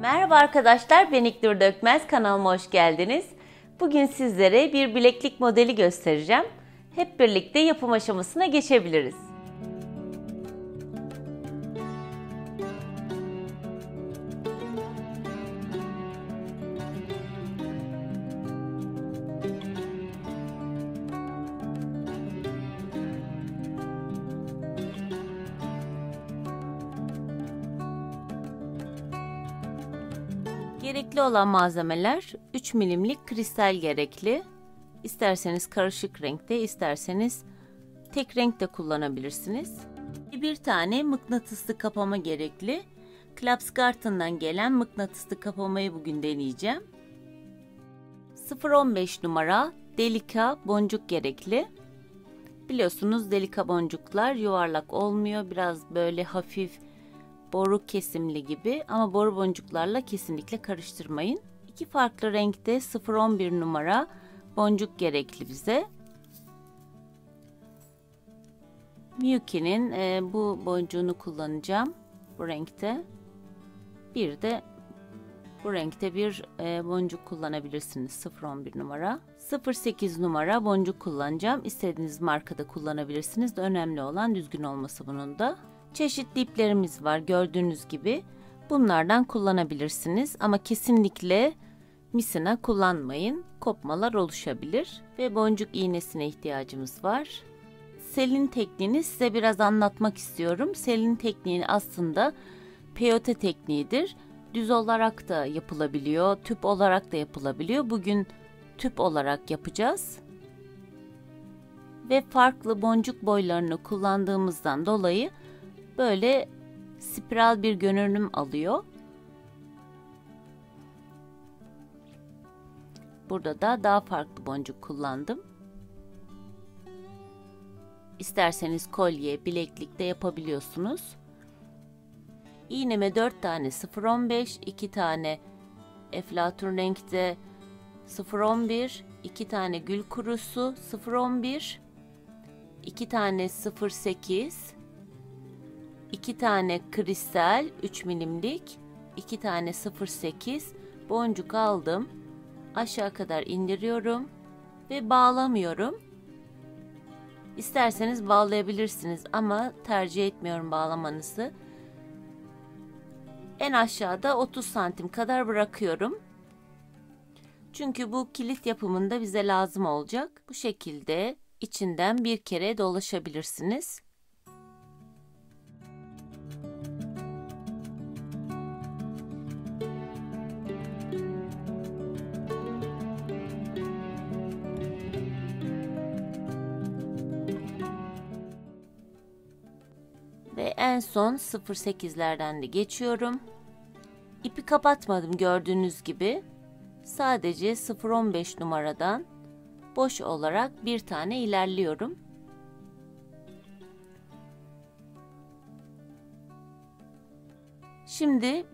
Merhaba arkadaşlar, ben İknur Dökmez, kanalıma hoş geldiniz. Bugün sizlere bir bileklik modeli göstereceğim. Hep birlikte yapım aşamasına geçebiliriz. Gerekli olan malzemeler 3 milimlik kristal gerekli. İsterseniz karışık renkte, isterseniz tek renkte kullanabilirsiniz. Bir tane mıknatıslı kapama gerekli. Klapsgarten'dan gelen mıknatıslı kapamayı bugün deneyeceğim. 0.15 numara delika boncuk gerekli. Biliyorsunuz delika boncuklar yuvarlak olmuyor. Biraz böyle hafif boru kesimli gibi, ama boru boncuklarla kesinlikle karıştırmayın. İki farklı renkte 0.11 numara boncuk gerekli bize. Miyuki'nin bu boncuğunu kullanacağım bu renkte. Bir de bu renkte bir boncuk kullanabilirsiniz, 0.11 numara. 0.8 numara boncuk kullanacağım. İstediğiniz markada kullanabilirsiniz. Önemli olan düzgün olması bunun da. Çeşitli iplerimiz var gördüğünüz gibi. Bunlardan kullanabilirsiniz ama kesinlikle misina kullanmayın. Kopmalar oluşabilir ve boncuk iğnesine ihtiyacımız var. Selin tekniğini size biraz anlatmak istiyorum. Selin tekniği aslında peyote tekniğidir. Düz olarak da yapılabiliyor, tüp olarak da yapılabiliyor. Bugün tüp olarak yapacağız. Ve farklı boncuk boylarını kullandığımızdan dolayı böyle spiral bir görünüm alıyor. Burada da daha farklı boncuk kullandım. İsterseniz kolye, bileklik de yapabiliyorsunuz. İğneme 4 tane 0.15, 2 tane eflatun renkte 0.11, 2 tane gül kurusu 0.11, 2 tane 0.8, 2 tane kristal 3 milimlik, 2 tane 0.8 boncuk aldım. Aşağı kadar indiriyorum ve bağlamıyorum. İsterseniz bağlayabilirsiniz ama tercih etmiyorum bağlamanızı. En aşağıda 30 santim kadar bırakıyorum. Çünkü bu kilit yapımında bize lazım olacak. Bu şekilde içinden bir kere dolaşabilirsiniz. Ve en son 0.8'lerden de geçiyorum. İpi kapatmadım gördüğünüz gibi. Sadece 0.15 numaradan boş olarak bir tane ilerliyorum. Şimdi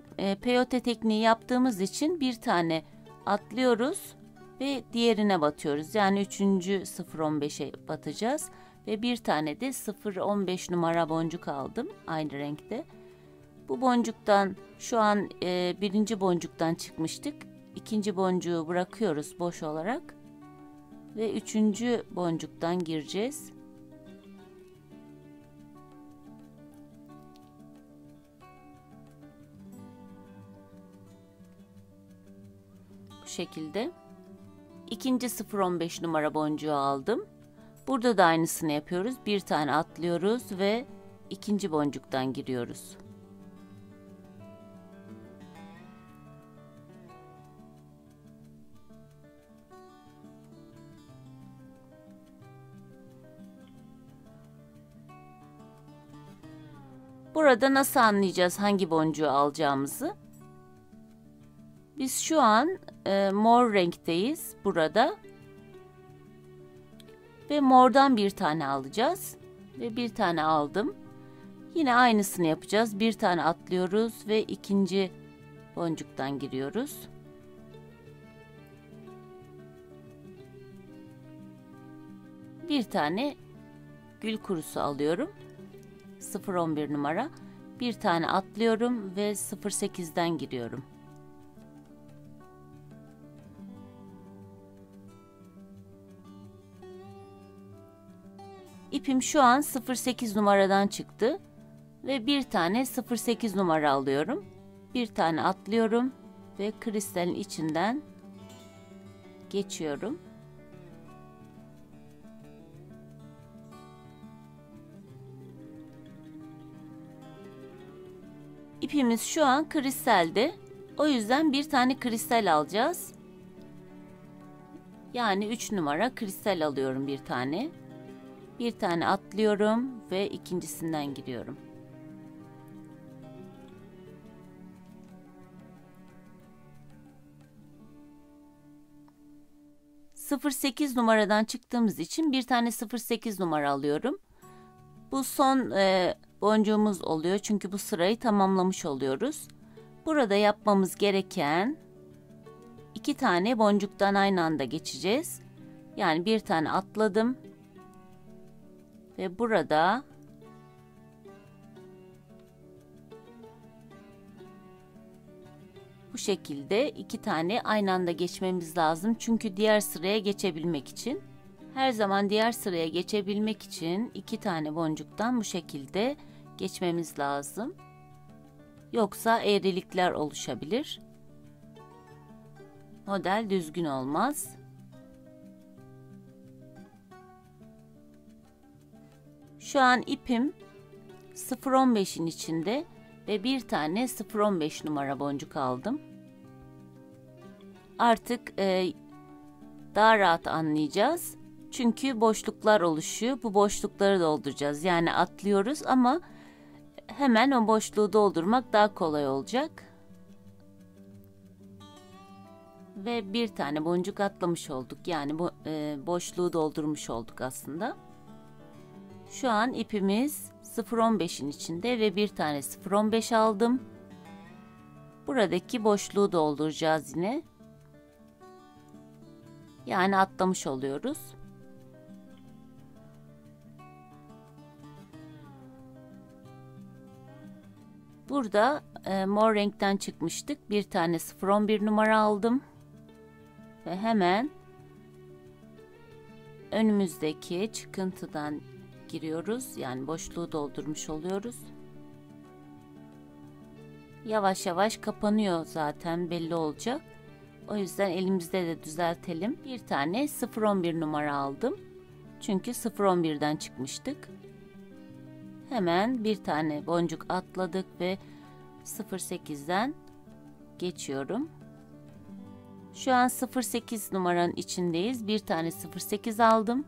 peyote tekniği yaptığımız için bir tane atlıyoruz ve diğerine batıyoruz. Yani 3. 0.15'e batacağız. Ve bir tane de 0.15 numara boncuk aldım aynı renkte. Bu boncuktan şu an birinci boncuktan çıkmıştık. İkinci boncuğu bırakıyoruz boş olarak. Ve 3. boncuktan gireceğiz. Bu şekilde. İkinci 0.15 numara boncuğu aldım. Burada da aynısını yapıyoruz. Bir tane atlıyoruz ve 2. boncuktan giriyoruz. Burada nasıl anlayacağız hangi boncuğu alacağımızı? Biz şu an mor renkteyiz burada. Ve mordan bir tane alacağız. Ve bir tane aldım. Yine aynısını yapacağız. Bir tane atlıyoruz ve 2. boncuktan giriyoruz. Bir tane gül kurusu alıyorum. 0.11 numara. Bir tane atlıyorum ve 0.8'den giriyorum. İpim şu an 0,8 numaradan çıktı ve bir tane 0,8 numara alıyorum. Bir tane atlıyorum ve kristalin içinden geçiyorum. İpimiz şu an kristalde. O yüzden bir tane kristal alacağız. Yani 3 numara kristal alıyorum bir tane. Bir tane atlıyorum ve ikincisinden giriyorum. Sıfır sekiz numaradan çıktığımız için bir tane 0,8 numara alıyorum. Bu son boncuğumuz oluyor çünkü bu sırayı tamamlamış oluyoruz. Burada yapmamız gereken 2 tane boncuktan aynı anda geçeceğiz. Yani bir tane atladım ve burada bu şekilde 2 tane aynı anda geçmemiz lazım. Çünkü diğer sıraya geçebilmek için. Her zaman diğer sıraya geçebilmek için 2 tane boncuktan bu şekilde geçmemiz lazım. Yoksa eğrilikler oluşabilir. Model düzgün olmaz. Şu an ipim 0,15'in içinde ve bir tane 0,15 numara boncuk aldım. Artık daha rahat anlayacağız. Çünkü boşluklar oluşuyor. Bu boşlukları dolduracağız. Yani atlıyoruz ama hemen o boşluğu doldurmak daha kolay olacak. Ve bir tane boncuk atlamış olduk. Yani bu boşluğu doldurmuş olduk aslında. Şu an ipimiz 0,15'in içinde ve bir tane 0,15 aldım. Buradaki boşluğu dolduracağız yine. Yani atlamış oluyoruz. Burada mor renkten çıkmıştık. Bir tane 0,11 numara aldım. Ve hemen önümüzdeki çıkıntıdan giriyoruz. Yani boşluğu doldurmuş oluyoruz. Yavaş yavaş kapanıyor zaten, belli olacak. O yüzden elimizde de düzeltelim. Bir tane 0,11 numara aldım. Çünkü 0,11'den çıkmıştık. Hemen bir tane boncuk atladık ve 0,8'den geçiyorum. Şu an 0,8 numaranın içindeyiz. Bir tane 0,8 aldım.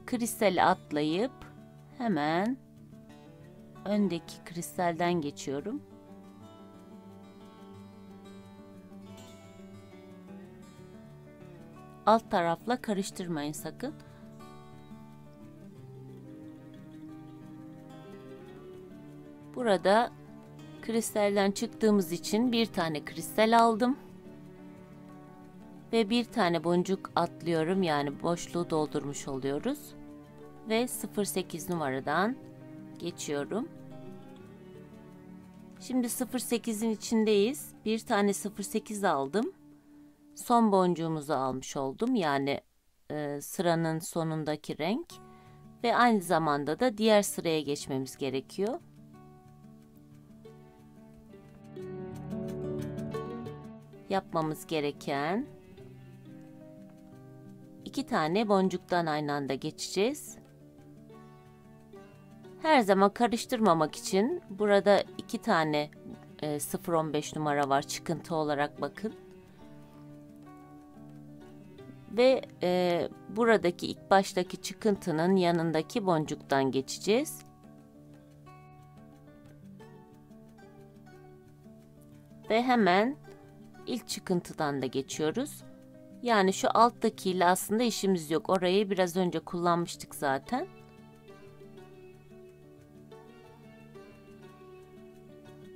Kristali atlayıp hemen öndeki kristalden geçiyorum. Alt tarafla karıştırmayın sakın. Burada kristalden çıktığımız için bir tane kristal aldım. Ve bir tane boncuk atlıyorum. Yani boşluğu doldurmuş oluyoruz. Ve 0,8 numaradan geçiyorum. Şimdi 0,8'in içindeyiz. Bir tane 0,8 aldım. Son boncuğumuzu almış oldum. Yani sıranın sonundaki renk. Ve aynı zamanda da diğer sıraya geçmemiz gerekiyor. Yapmamız gereken 2 tane boncuktan aynı anda geçeceğiz. Her zaman karıştırmamak için burada 2 tane 0,15 numara var, çıkıntı olarak bakın. Ve buradaki ilk baştaki çıkıntının yanındaki boncuktan geçeceğiz. Ve hemen ilk çıkıntıdan da geçiyoruz. Yani şu alttakiyle aslında işimiz yok. Orayı biraz önce kullanmıştık zaten.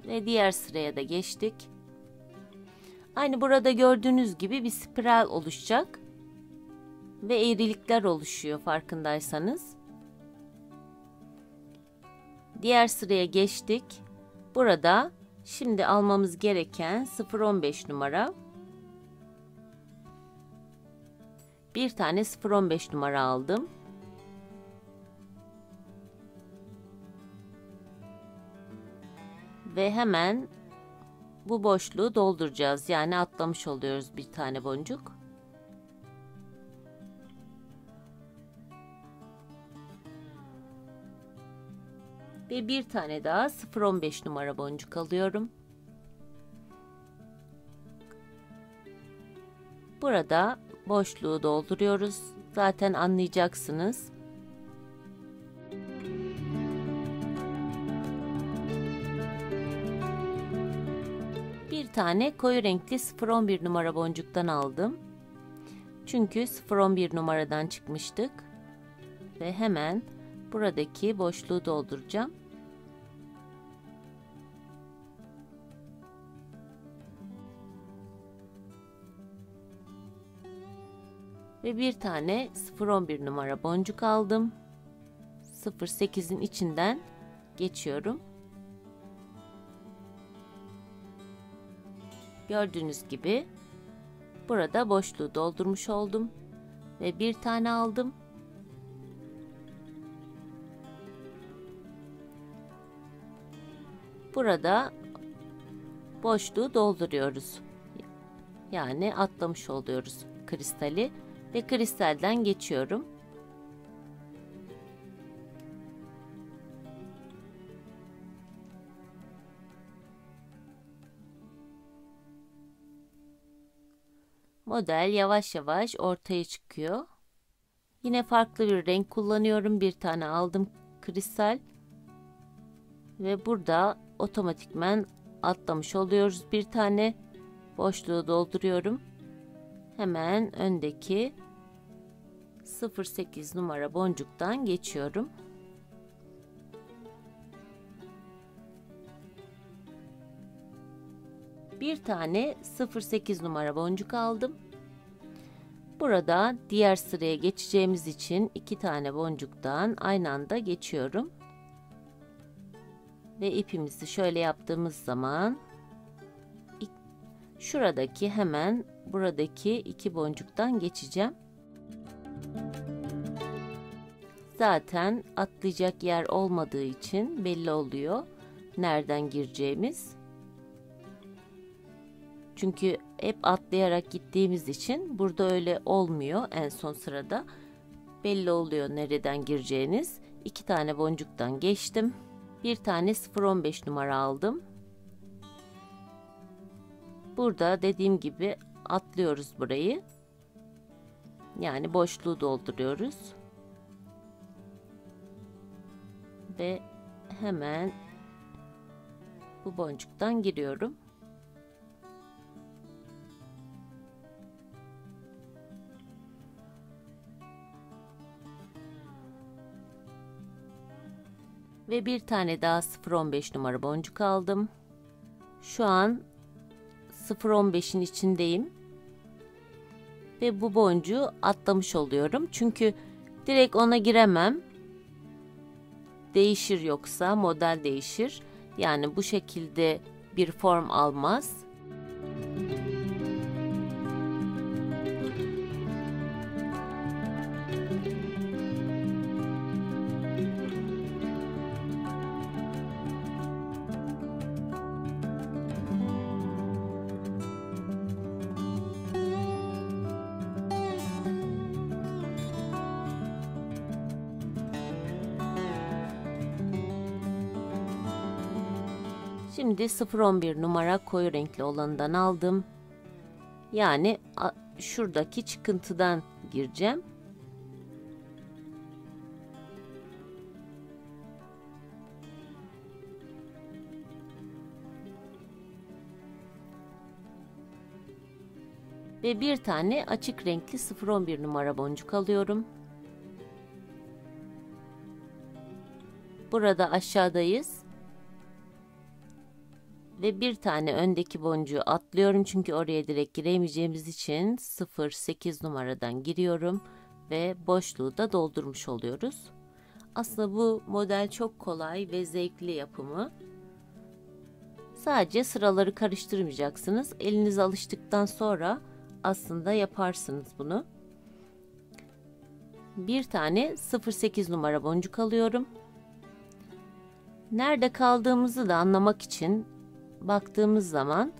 Ve diğer sıraya da geçtik. Aynı burada gördüğünüz gibi bir spiral oluşacak. Ve eğrilikler oluşuyor farkındaysanız. Diğer sıraya geçtik. Burada şimdi almamız gereken 0,15 numara. Bir tane 0,15 numara aldım. Ve hemen bu boşluğu dolduracağız. Yani atlamış oluyoruz bir tane boncuk. Ve bir tane daha 0,15 numara boncuk alıyorum. Burada boşluğu dolduruyoruz. Zaten anlayacaksınız. Bir tane koyu renkli 0,11 numara boncuktan aldım. Çünkü 0,11 numaradan çıkmıştık. Ve hemen buradaki boşluğu dolduracağım. Ve bir tane 0,11 numara boncuk aldım. 0,8'in içinden geçiyorum. Gördüğünüz gibi burada boşluğu doldurmuş oldum. Ve bir tane aldım. Burada boşluğu dolduruyoruz. Yani atlamış oluyoruz kristali. Ve kristalden geçiyorum. Model yavaş yavaş ortaya çıkıyor. Yine farklı bir renk kullanıyorum. Bir tane aldım kristal. Ve burada otomatikman atlamış oluyoruz. Bir tane boşluğu dolduruyorum. Hemen öndeki 0,8 numara boncuktan geçiyorum. Bir tane 0,8 numara boncuk aldım. Burada diğer sıraya geçeceğimiz için 2 tane boncuktan aynı anda geçiyorum. Ve ipimizi şöyle yaptığımız zaman şuradaki hemen buradaki 2 boncuktan geçeceğim. Zaten atlayacak yer olmadığı için belli oluyor nereden gireceğimiz. Çünkü hep atlayarak gittiğimiz için burada öyle olmuyor en son sırada. Belli oluyor nereden gireceğiniz. 2 tane boncuktan geçtim. Bir tane 0,15 numara aldım. Burada dediğim gibi atlıyoruz burayı. Yani boşluğu dolduruyoruz. Ve hemen bu boncuktan giriyorum. Ve bir tane daha 0,15 numara boncuk aldım. Şu an 0,15'in içindeyim. Ve bu boncuğu atlamış oluyorum. Çünkü direkt ona giremem. Değişir, yoksa model değişir. Yani bu şekilde bir form almaz. Şimdi 0,11 numara koyu renkli olanından aldım. Yani şuradaki çıkıntıdan gireceğim. Ve bir tane açık renkli 0,11 numara boncuk alıyorum. Burada aşağıdayız. Ve bir tane öndeki boncuğu atlıyorum. Çünkü oraya direkt giremeyeceğimiz için 0,8 numaradan giriyorum. Ve boşluğu da doldurmuş oluyoruz. Aslında bu model çok kolay ve zevkli yapımı. Sadece sıraları karıştırmayacaksınız. Eliniz alıştıktan sonra aslında yaparsınız bunu. Bir tane 0,8 numara boncuk alıyorum. Nerede kaldığımızı da anlamak için baktığımız zaman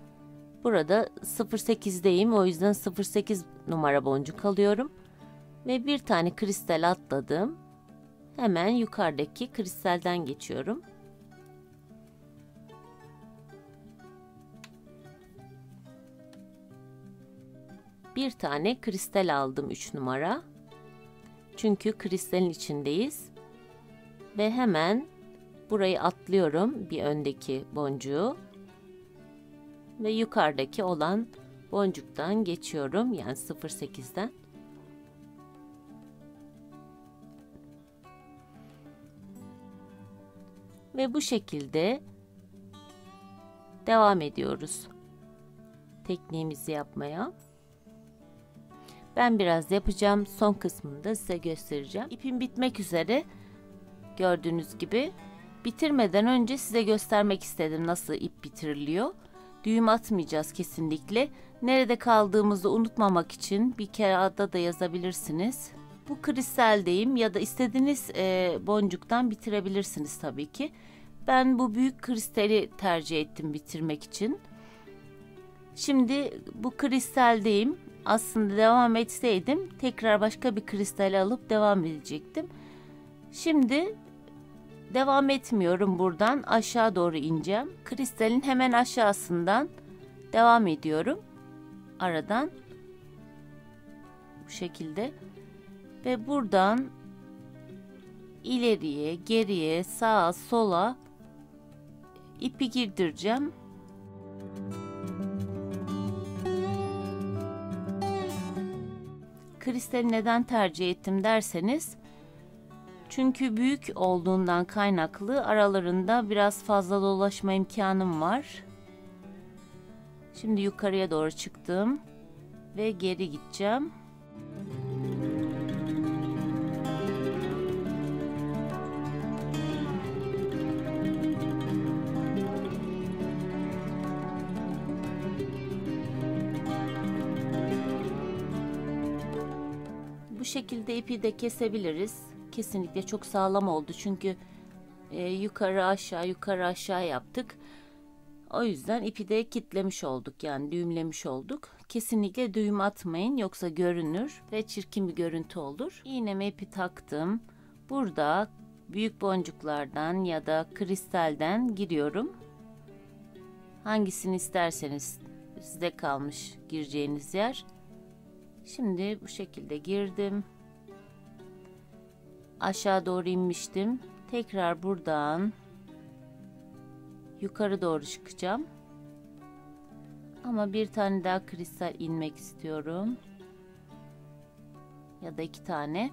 burada 08'deyim. O yüzden 08 numara boncuk alıyorum. Ve bir tane kristal atladım. Hemen yukarıdaki kristalden geçiyorum. Bir tane kristal aldım 3 numara. Çünkü kristalin içindeyiz. Ve hemen burayı atlıyorum, bir öndeki boncuğu. Ve yukarıdaki olan boncuktan geçiyorum. Yani 08'den. Ve bu şekilde devam ediyoruz tekniğimizi yapmaya. Ben biraz yapacağım. Son kısmını da size göstereceğim. İpim bitmek üzere. Gördüğünüz gibi. Bitirmeden önce size göstermek istedim nasıl ip bitiriliyor. Düğüm atmayacağız kesinlikle. Nerede kaldığımızı unutmamak için bir kağıda da yazabilirsiniz. Bu kristaldeyim ya da istediğiniz boncuktan bitirebilirsiniz tabii ki. Ben bu büyük kristali tercih ettim bitirmek için. Şimdi bu kristaldeyim. Aslında devam etseydim tekrar başka bir kristal alıp devam edecektim. Şimdi devam etmiyorum, buradan aşağı doğru ineceğim. Kristalin hemen aşağısından devam ediyorum. Aradan bu şekilde ve buradan ileriye, geriye, sağa, sola ipi girdireceğim. Kristali neden tercih ettim derseniz, çünkü büyük olduğundan kaynaklı aralarında biraz fazla dolaşma imkanım var. Şimdi yukarıya doğru çıktım ve geri gideceğim. Bu şekilde ipi de kesebiliriz. Kesinlikle çok sağlam oldu çünkü yukarı aşağı yukarı aşağı yaptık. O yüzden ipi de kitlemiş olduk, yani düğümlemiş olduk. Kesinlikle düğüm atmayın, yoksa görünür ve çirkin bir görüntü olur. İğneme ipi taktım. Burada büyük boncuklardan ya da kristalden giriyorum. Hangisini isterseniz size kalmış gireceğiniz yer. Şimdi bu şekilde girdim. Aşağı doğru inmiştim. Tekrar buradan yukarı doğru çıkacağım. Ama bir tane daha kristal inmek istiyorum. Ya da 2 tane.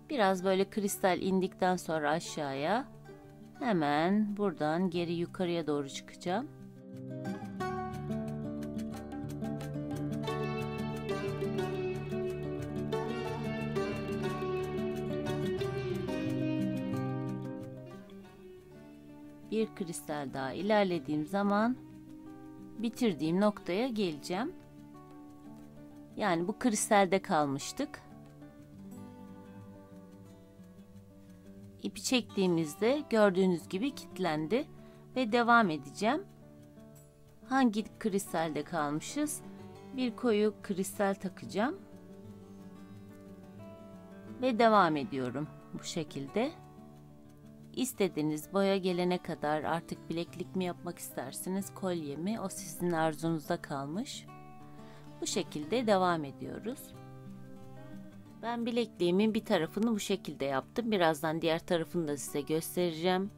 Biraz böyle kristal indikten sonra aşağıya hemen buradan geri yukarıya doğru çıkacağım. Bir kristal daha ilerlediğim zaman bitirdiğim noktaya geleceğim. Yani bu kristalde kalmıştık. İpi çektiğimizde gördüğünüz gibi kilitlendi ve devam edeceğim. Hangi kristalde kalmışız? Bir koyu kristal takacağım ve devam ediyorum bu şekilde. İstediğiniz boya gelene kadar artık bileklik mi yapmak istersiniz, kolye mi, o sizin arzunuzda kalmış. Bu şekilde devam ediyoruz. Ben bilekliğimin bir tarafını bu şekilde yaptım. Birazdan diğer tarafını da size göstereceğim.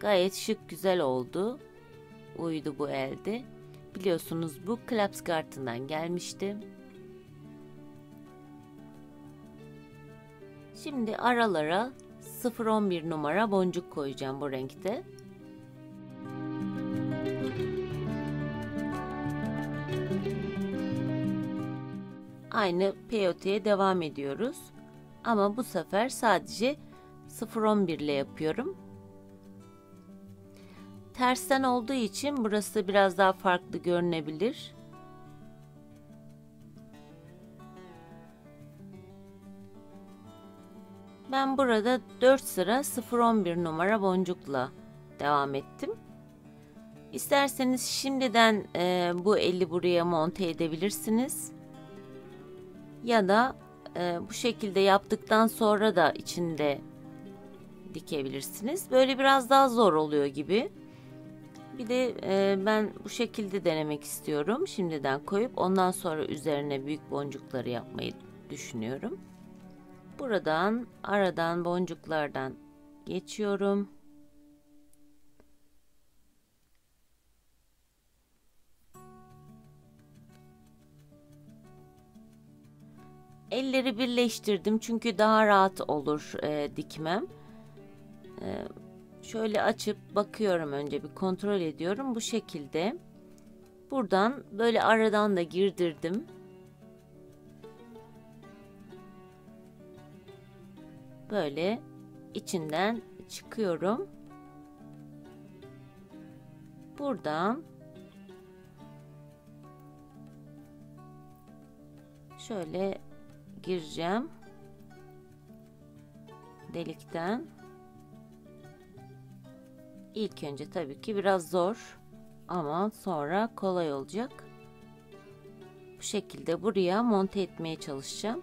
Gayet şık, güzel oldu. Uydu bu elde. Biliyorsunuz bu Klapsgarten'dan gelmişti. Şimdi aralara 011 numara boncuk koyacağım bu renkte. Aynı peyote'ye devam ediyoruz. Ama bu sefer sadece 011 ile yapıyorum. Tersten olduğu için burası biraz daha farklı görünebilir. Ben burada 4 sıra 0-11 numara boncukla devam ettim. İsterseniz şimdiden bu eli buraya monte edebilirsiniz. Ya da bu şekilde yaptıktan sonra da içinde dikebilirsiniz. Böyle biraz daha zor oluyor gibi. Bir de ben bu şekilde denemek istiyorum. Şimdiden koyup ondan sonra üzerine büyük boncukları yapmayı düşünüyorum. Buradan aradan boncuklardan geçiyorum. Elleri birleştirdim çünkü daha rahat olur dikmem. Şöyle açıp bakıyorum, önce bir kontrol ediyorum. Bu şekilde buradan böyle aradan da girdirdim. Böyle içinden çıkıyorum. Buradan şöyle gireceğim delikten. İlk önce tabii ki biraz zor ama sonra kolay olacak. Bu şekilde buraya monte etmeye çalışacağım.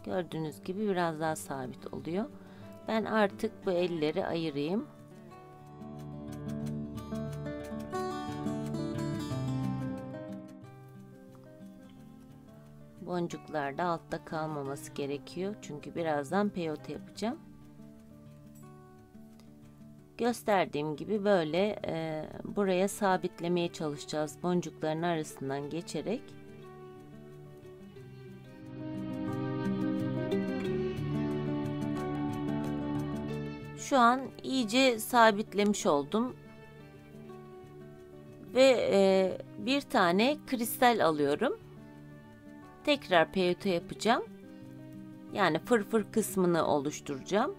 Gördüğünüz gibi biraz daha sabit oluyor. Ben artık bu elleri ayırayım. Boncuklar da altta kalmaması gerekiyor. Çünkü birazdan peyote yapacağım. Gösterdiğim gibi böyle buraya sabitlemeye çalışacağız. Boncukların arasından geçerek. Şu an iyice sabitlemiş oldum. Ve bir tane kristal alıyorum. Tekrar peyote yapacağım. Yani fırfır kısmını oluşturacağım.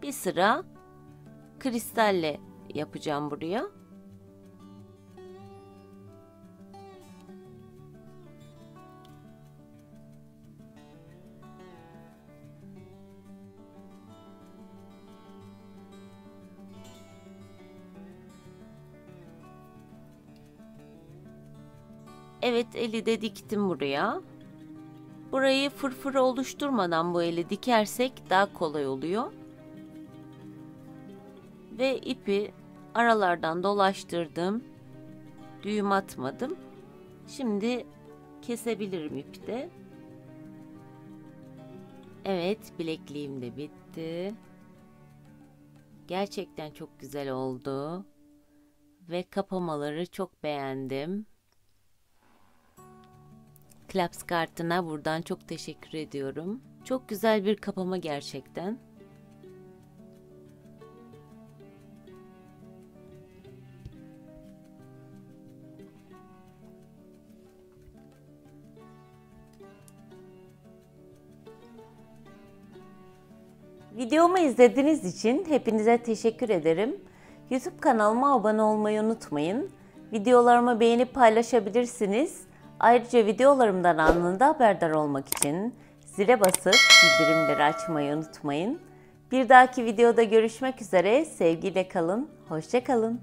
Bir sıra kristalle yapacağım buraya. Evet, eli de diktim buraya. Burayı fırfır oluşturmadan bu eli dikersek daha kolay oluyor. Ve ipi aralardan dolaştırdım. Düğüm atmadım. Şimdi kesebilirim ipi de. Evet, bilekliğim de bitti. Gerçekten çok güzel oldu. Ve kapamaları çok beğendim. Claps kartına buradan çok teşekkür ediyorum. Çok güzel bir kapama gerçekten. Videomu izlediğiniz için hepinize teşekkür ederim. YouTube kanalıma abone olmayı unutmayın. Videolarımı beğenip paylaşabilirsiniz. Ayrıca videolarımdan anında haberdar olmak için zile basıp bildirimleri açmayı unutmayın. Bir dahaki videoda görüşmek üzere. Sevgiyle kalın, hoşça kalın.